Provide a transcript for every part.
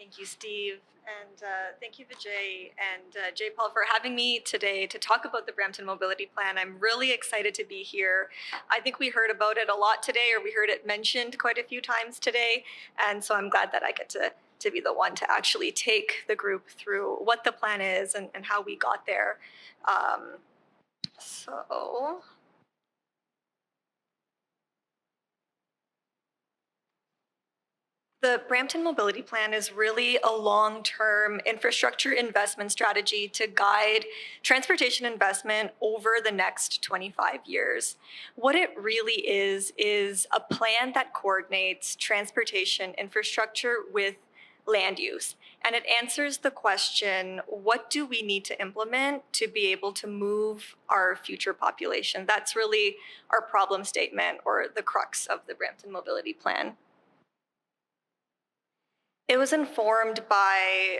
Thank you, Steve, and thank you, Vijay and Jay Paul, for having me today to talk about the Brampton Mobility Plan. I'm really excited to be here. I think we heard about it a lot today, or we heard it mentioned quite a few times today, and so I'm glad that I get to be the one to actually take the group through what the plan is and how we got there. Um, so The Brampton Mobility Plan is really a long term infrastructure investment strategy to guide transportation investment over the next 25 years. What it really is a plan that coordinates transportation infrastructure with land use. And it answers the question, what do we need to implement to be able to move our future population? That's really our problem statement or the crux of the Brampton Mobility Plan. It was informed by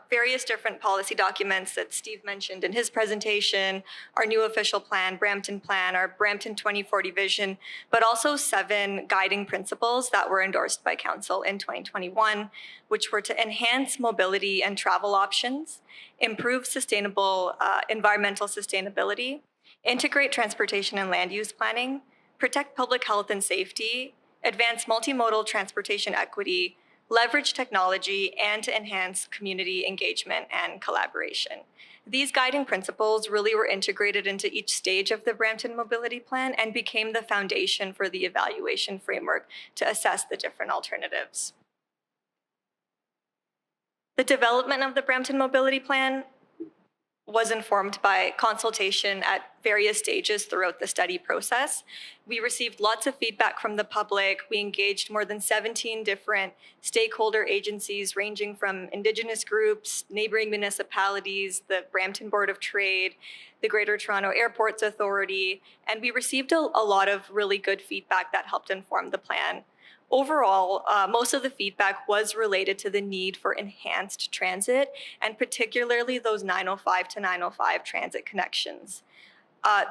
various different policy documents that Steve mentioned in his presentation, our new official plan, Brampton Plan, our Brampton 2040 vision, but also 7 guiding principles that were endorsed by Council in 2021, which were to enhance mobility and travel options, improve sustainable environmental sustainability, integrate transportation and land use planning, protect public health and safety, advance multimodal transportation equity, leverage technology, and to enhance community engagement and collaboration. These guiding principles really were integrated into each stage of the Brampton Mobility Plan and became the foundation for the evaluation framework to assess the different alternatives. The development of the Brampton Mobility Plan was informed by consultation at various stages throughout the study process. We received lots of feedback from the public. We engaged more than 17 different stakeholder agencies, ranging from Indigenous groups, neighboring municipalities, the Brampton Board of Trade, the Greater Toronto Airports Authority, and we received a lot of really good feedback that helped inform the plan. Overall, most of the feedback was related to the need for enhanced transit, and particularly those 905 to 905 transit connections.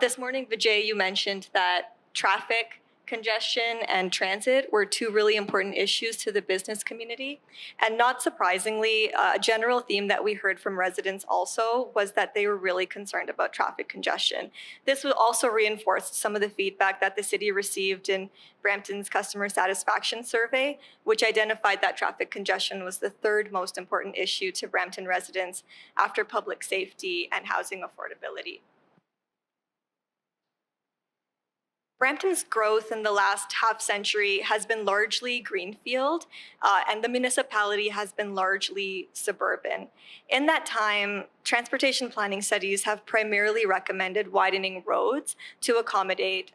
This morning, Vijay, you mentioned that traffic congestion and transit were 2 really important issues to the business community. And not surprisingly, a general theme that we heard from residents also was that they were really concerned about traffic congestion. This would also reinforce some of the feedback that the city received in Brampton's customer satisfaction survey, which identified that traffic congestion was the 3rd most important issue to Brampton residents after public safety and housing affordability. Brampton's growth in the last half century has been largely greenfield, and the municipality has been largely suburban. In that time, transportation planning studies have primarily recommended widening roads to accommodate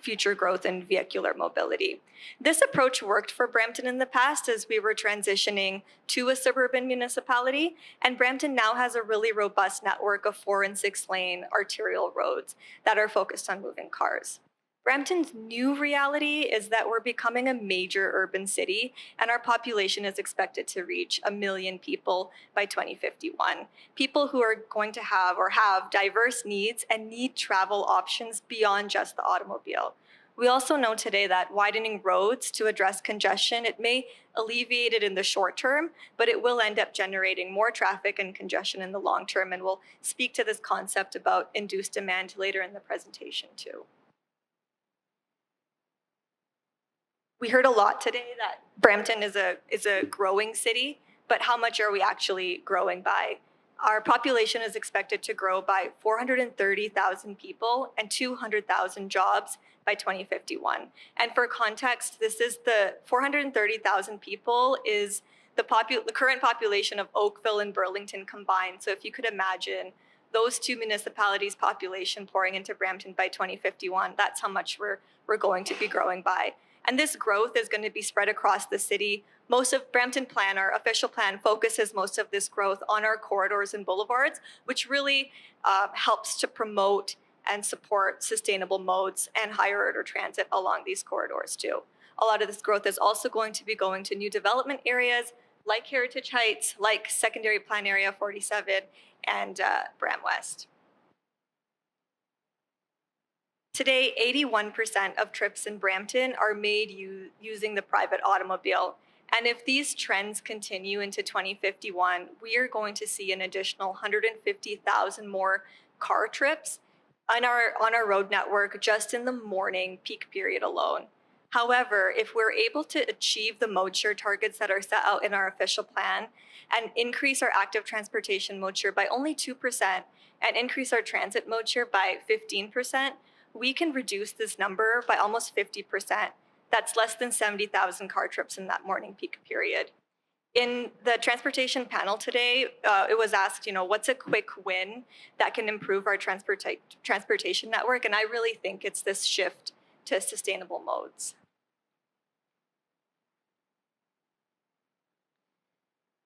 future growth in vehicular mobility. This approach worked for Brampton in the past as we were transitioning to a suburban municipality, and Brampton now has a really robust network of 4 and 6 lane arterial roads that are focused on moving cars. Brampton's new reality is that we're becoming a major urban city, and our population is expected to reach 1 million people by 2051. People who are going to have or have diverse needs and need travel options beyond just the automobile. We also know today that widening roads to address congestion, it may alleviate it in the short term, but it will end up generating more traffic and congestion in the long term, and we'll speak to this concept about induced demand later in the presentation too. We heard a lot today that Brampton is a growing city, but how much are we actually growing by? Our population is expected to grow by 430,000 people and 200,000 jobs by 2051. And for context, this is the 430,000 people is the current population of Oakville and Burlington combined. So if you could imagine those 2 municipalities' population pouring into Brampton by 2051, that's how much we're going to be growing by. And this growth is going to be spread across the city. Most of Brampton Plan, our official plan, focuses most of this growth on our corridors and boulevards, which really helps to promote and support sustainable modes and higher order transit along these corridors too. A lot of this growth is also going to be going to new development areas like Heritage Heights, like Secondary Plan Area 47, and Bram West. Today, 81% of trips in Brampton are made using the private automobile. And if these trends continue into 2051, we are going to see an additional 150,000 more car trips on our road network just in the morning peak period alone. However, if we're able to achieve the mode share targets that are set out in our official plan and increase our active transportation mode share by only 2% and increase our transit mode share by 15%, we can reduce this number by almost 50%. That's less than 70,000 car trips in that morning peak period. In the transportation panel today, it was asked, what's a quick win that can improve our transportation network? And I really think it's this shift to sustainable modes.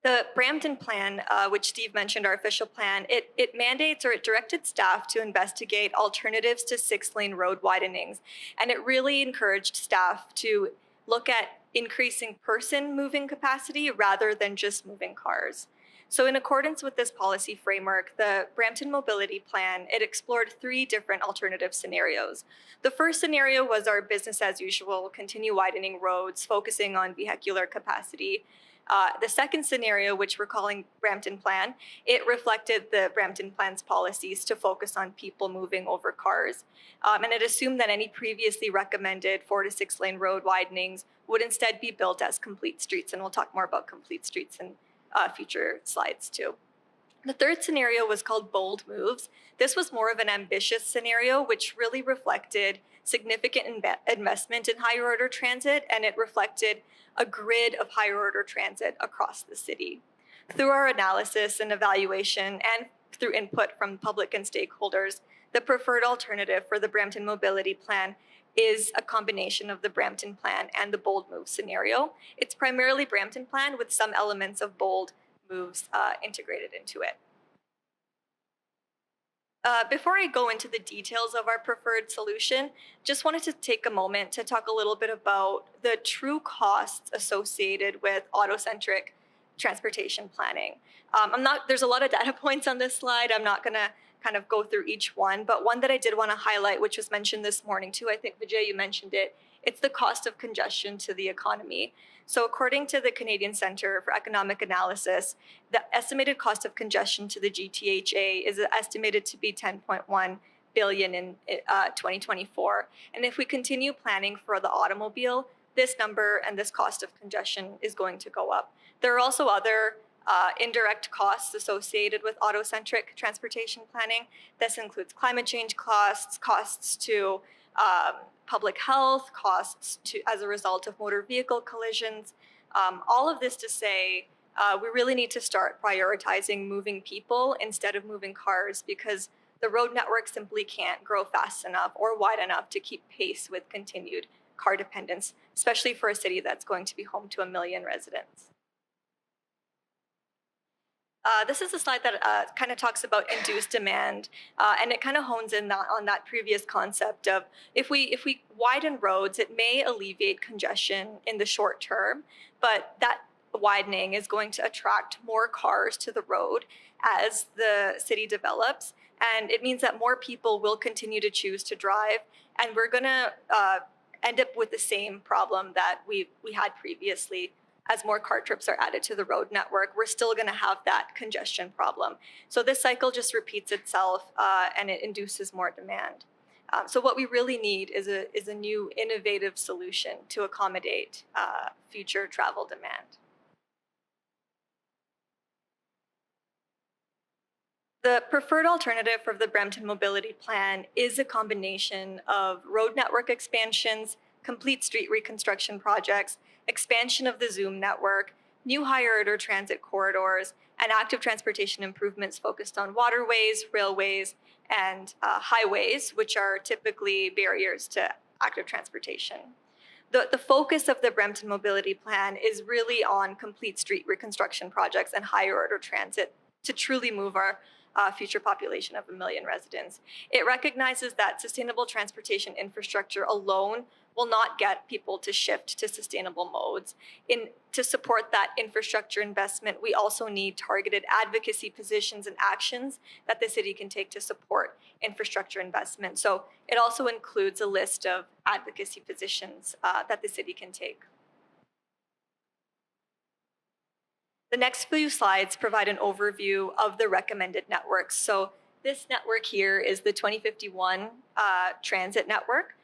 The Brampton plan, which Steve mentioned, our official plan, it mandates or it directed staff to investigate alternatives to 6-lane road widenings. And it really encouraged staff to look at increasing person moving capacity rather than just moving cars. So in accordance with this policy framework, the Brampton Mobility Plan, it explored 3 different alternative scenarios. The first scenario was our business as usual, continue widening roads, focusing on vehicular capacity. The second scenario, which we're calling Brampton Plan, it reflected the Brampton Plan's policies to focus on people moving over cars. And it assumed that any previously recommended 4 to 6 lane road widenings would instead be built as complete streets. And we'll talk more about complete streets in future slides too. The third scenario was called Bold Moves. This was more of an ambitious scenario, which really reflected significant investment in higher order transit, and it reflected a grid of higher order transit across the city. Through our analysis and evaluation and through input from public and stakeholders, the preferred alternative for the Brampton Mobility Plan is a combination of the Brampton Plan and the Bold Move scenario. It's primarily Brampton Plan with some elements of Bold Moves integrated into it. Before I go into the details of our preferred solution, just wanted to take a moment to talk a little bit about the true costs associated with auto-centric transportation planning. There's a lot of data points on this slide. I'm not gonna kind of go through each one, but one that I did wanna highlight, which was mentioned this morning too, I think Vijay, you mentioned it, it's the cost of congestion to the economy. So according to the Canadian Centre for Economic Analysis, the estimated cost of congestion to the GTHA is estimated to be 10.1 billion in 2024. And if we continue planning for the automobile, this number and this cost of congestion is going to go up. There are also other indirect costs associated with auto-centric transportation planning. This includes climate change costs, costs to public health, costs as a result of motor vehicle collisions. All of this to say, we really need to start prioritizing moving people instead of moving cars because the road network simply can't grow fast enough or wide enough to keep pace with continued car dependence, especially for a city that's going to be home to 1 million residents. This is a slide that kind of talks about induced demand, and it kind of hones in on that previous concept of if we widen roads, it may alleviate congestion in the short term, but that widening is going to attract more cars to the road as the city develops, and it means that more people will continue to choose to drive, and we're going to end up with the same problem that we had previously. As more car trips are added to the road network, we're still going to have that congestion problem. So this cycle just repeats itself and it induces more demand. So what we really need is a new innovative solution to accommodate future travel demand. The preferred alternative for the Brampton Mobility Plan is a combination of road network expansions, complete street reconstruction projects, expansion of the Zoom network, new higher order transit corridors, and active transportation improvements focused on waterways, railways, and highways, which are typically barriers to active transportation. The focus of the Brampton Mobility Plan is really on complete street reconstruction projects and higher order transit to truly move our future population of 1 million residents. It recognizes that sustainable transportation infrastructure alone will not get people to shift to sustainable modes. To support that infrastructure investment, we also need targeted advocacy positions and actions that the city can take to support infrastructure investment. So it also includes a list of advocacy positions that the city can take. The next few slides provide an overview of the recommended networks. So this network here is the 2051 transit network.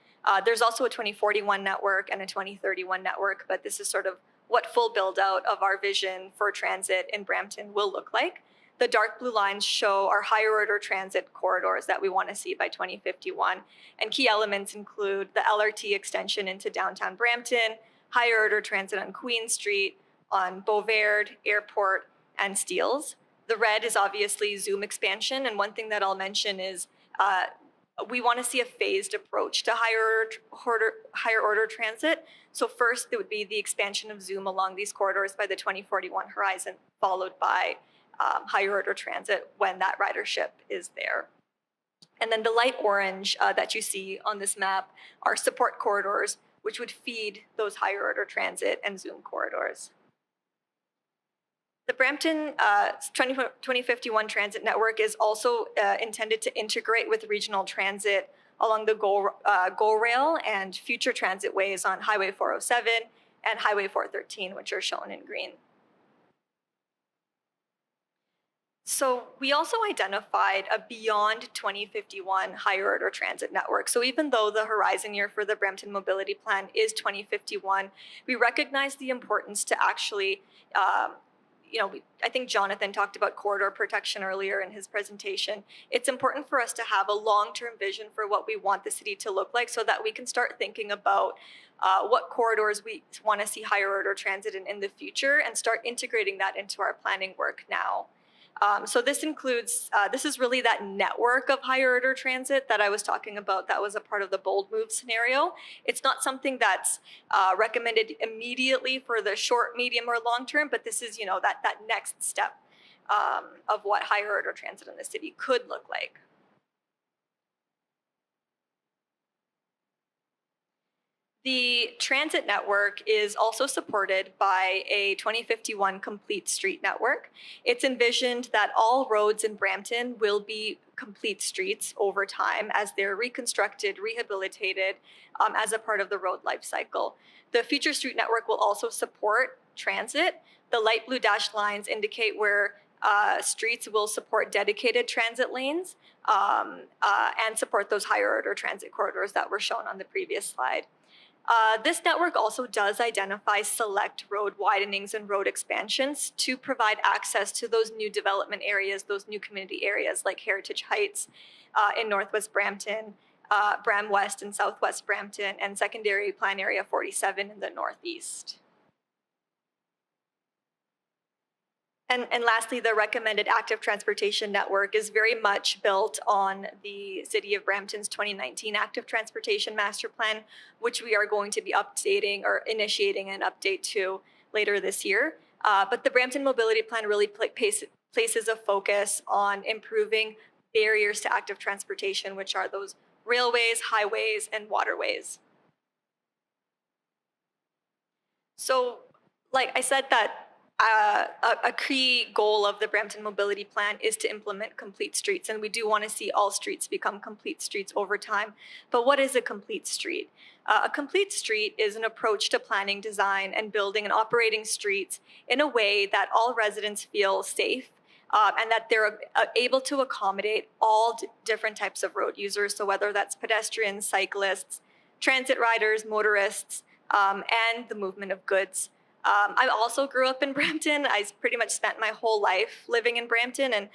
There's also a 2041 network and a 2031 network, but this is sort of what full build out of our vision for transit in Brampton will look like. The dark blue lines show our higher order transit corridors that we want to see by 2051. And key elements include the LRT extension into downtown Brampton, higher order transit on Queen Street, on Beauvard, Airport, and Steeles. The red is obviously Zoom expansion. And one thing that I'll mention is we want to see a phased approach to higher order transit. So first, it would be the expansion of Zoom along these corridors by the 2041 horizon, followed by higher order transit when that ridership is there. And then the light orange that you see on this map are support corridors, which would feed those higher order transit and Zoom corridors. The Brampton 2051 transit network is also intended to integrate with regional transit along the GO Rail and future transit ways on Highway 407 and Highway 413, which are shown in green. So we also identified a beyond 2051 higher order transit network. So even though the horizon year for the Brampton Mobility Plan is 2051, we recognize the importance to actually I think Jonathan talked about corridor protection earlier in his presentation. It's important for us to have a long-term vision for what we want the city to look like so that we can start thinking about what corridors we want to see higher order transit in the future and start integrating that into our planning work now. So this includes, this is really that network of higher order transit that I was talking about that was a part of the bold move scenario. It's not something that's recommended immediately for the short, medium, or long term, but this is, that next step of what higher order transit in the city could look like. The transit network is also supported by a 2051 complete street network. It's envisioned that all roads in Brampton will be complete streets over time as they're reconstructed, rehabilitated as a part of the road life cycle. The future street network will also support transit. The light blue dashed lines indicate where streets will support dedicated transit lanes and support those higher order transit corridors that were shown on the previous slide. This network also does identify select road widenings and road expansions to provide access to those new development areas, those new community areas like Heritage Heights in Northwest Brampton, Bram West and Southwest Brampton, and Secondary Plan Area 47 in the Northeast. And lastly, the recommended active transportation network is very much built on the City of Brampton's 2019 Active Transportation Master Plan, which we are going to be updating or initiating an update to later this year. But the Brampton Mobility Plan really places a focus on improving barriers to active transportation, which are those railways, highways, and waterways. So, like I said, that a key goal of the Brampton Mobility Plan is to implement complete streets, and we do want to see all streets become complete streets over time. But what is a complete street? A complete street is an approach to planning, design, and building and operating streets in a way that all residents feel safe and that they're able to accommodate all different types of road users. So whether that's pedestrians, cyclists, transit riders, motorists, and the movement of goods. I also grew up in Brampton. I pretty much spent my whole life living in Brampton. And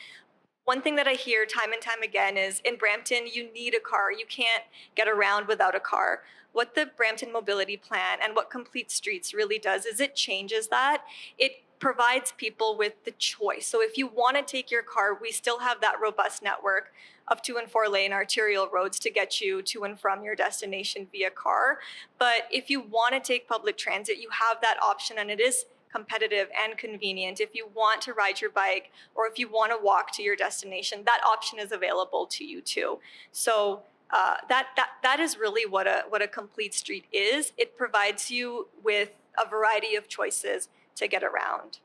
one thing that I hear time and time again is in Brampton, you need a car. You can't get around without a car. What the Brampton Mobility Plan and what Complete Streets really does is it changes that. It provides people with the choice. So if you want to take your car, we still have that robust network of 2 and 4 lane arterial roads to get you to and from your destination via car. But if you want to take public transit, you have that option, and it is competitive and convenient. If you want to ride your bike or if you want to walk to your destination, that option is available to you too. So that is really what a complete street is. It provides you with a variety of choices to get around.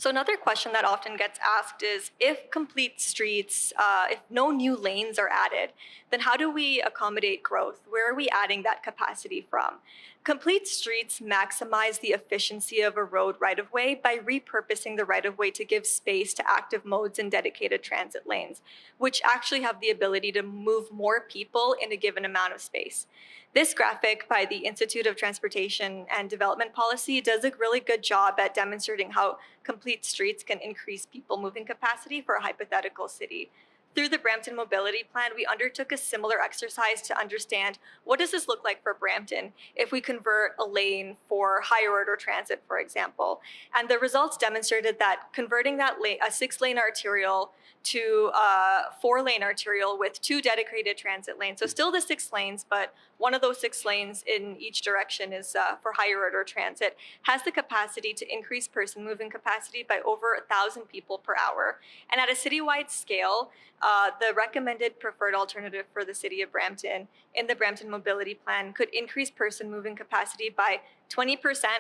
So another question that often gets asked is, if complete streets, if no new lanes are added, then how do we accommodate growth? Where are we adding that capacity from? Complete streets maximize the efficiency of a road right-of-way by repurposing the right-of-way to give space to active modes and dedicated transit lanes, which actually have the ability to move more people in a given amount of space. This graphic by the Institute of Transportation and Development Policy does a really good job at demonstrating how complete streets can increase people moving capacity for a hypothetical city. Through the Brampton Mobility Plan, we undertook a similar exercise to understand, what does this look like for Brampton if we convert a lane for higher order transit, for example. And the results demonstrated that converting that lane, a 6-lane arterial to a 4-lane arterial with 2 dedicated transit lanes, so still the 6 lanes, but one of those 6 lanes in each direction is for higher order transit, has the capacity to increase person moving capacity by over 1,000 people per hour. And at a citywide scale, the recommended preferred alternative for the city of Brampton in the Brampton Mobility Plan could increase person moving capacity by 20%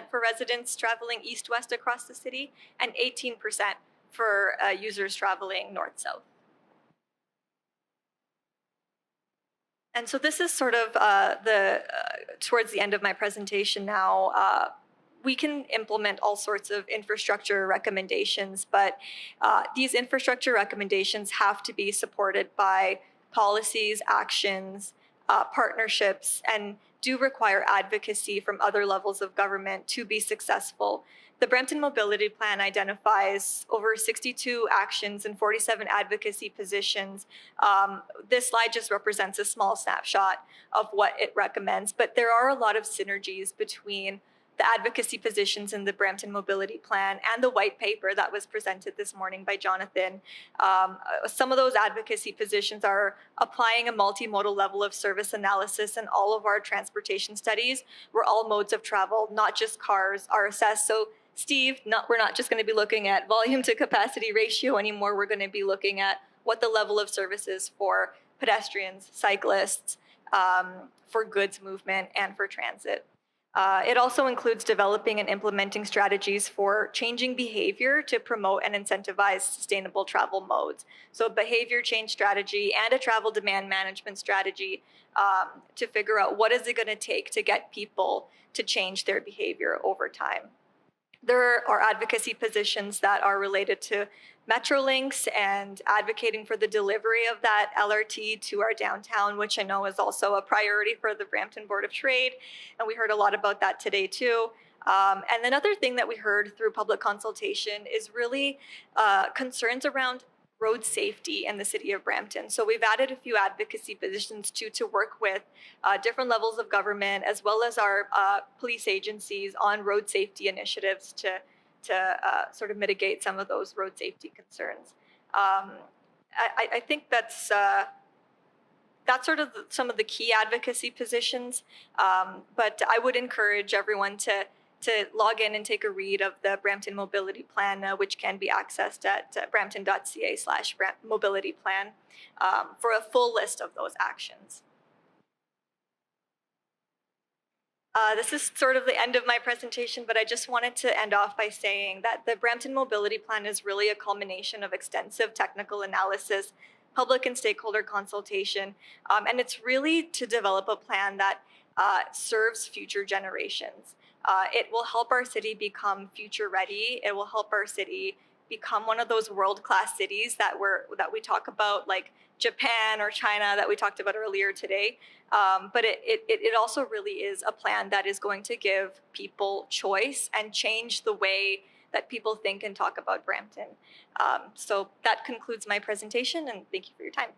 for residents traveling east-west across the city and 18% for users traveling north-south. And so this is sort of towards the end of my presentation now. We can implement all sorts of infrastructure recommendations, but these infrastructure recommendations have to be supported by policies, actions, partnerships, and do require advocacy from other levels of government to be successful. The Brampton Mobility Plan identifies over 62 actions and 47 advocacy positions. This slide just represents a small snapshot of what it recommends, but there are a lot of synergies between the advocacy positions in the Brampton Mobility Plan and the white paper that was presented this morning by Jonathan. Some of those advocacy positions are applying a multimodal level of service analysis in all of our transportation studies, where all modes of travel, not just cars, are assessed. So Steve, we're not just going to be looking at volume to capacity ratio anymore. We're going to be looking at what the level of service is for pedestrians, cyclists, for goods movement, and for transit. It also includes developing and implementing strategies for changing behavior to promote and incentivize sustainable travel modes. So behavior change strategy and a travel demand management strategy to figure out what is it going to take to get people to change their behavior over time. There are advocacy positions that are related to Metrolinx and advocating for the delivery of that LRT to our downtown, which I know is also a priority for the Brampton Board of Trade. And we heard a lot about that today too. And another thing that we heard through public consultation is really concerns around road safety in the city of Brampton. So we've added a few advocacy positions to work with different levels of government, as well as our police agencies on road safety initiatives to sort of mitigate some of those road safety concerns. I think that's sort of some of the key advocacy positions, but I would encourage everyone to log in and take a read of the Brampton Mobility Plan, which can be accessed at brampton.ca/mobility plan for a full list of those actions. This is sort of the end of my presentation, but I just wanted to end off by saying that the Brampton Mobility Plan is really a culmination of extensive technical analysis, public and stakeholder consultation, and it's really to develop a plan that serves future generations. It will help our city become future ready. It will help our city become one of those world-class cities that we talk about, like Japan or China that we talked about earlier today. But it also really is a plan that is going to give people choice and change the way that people think and talk about Brampton. So that concludes my presentation, and thank you for your time.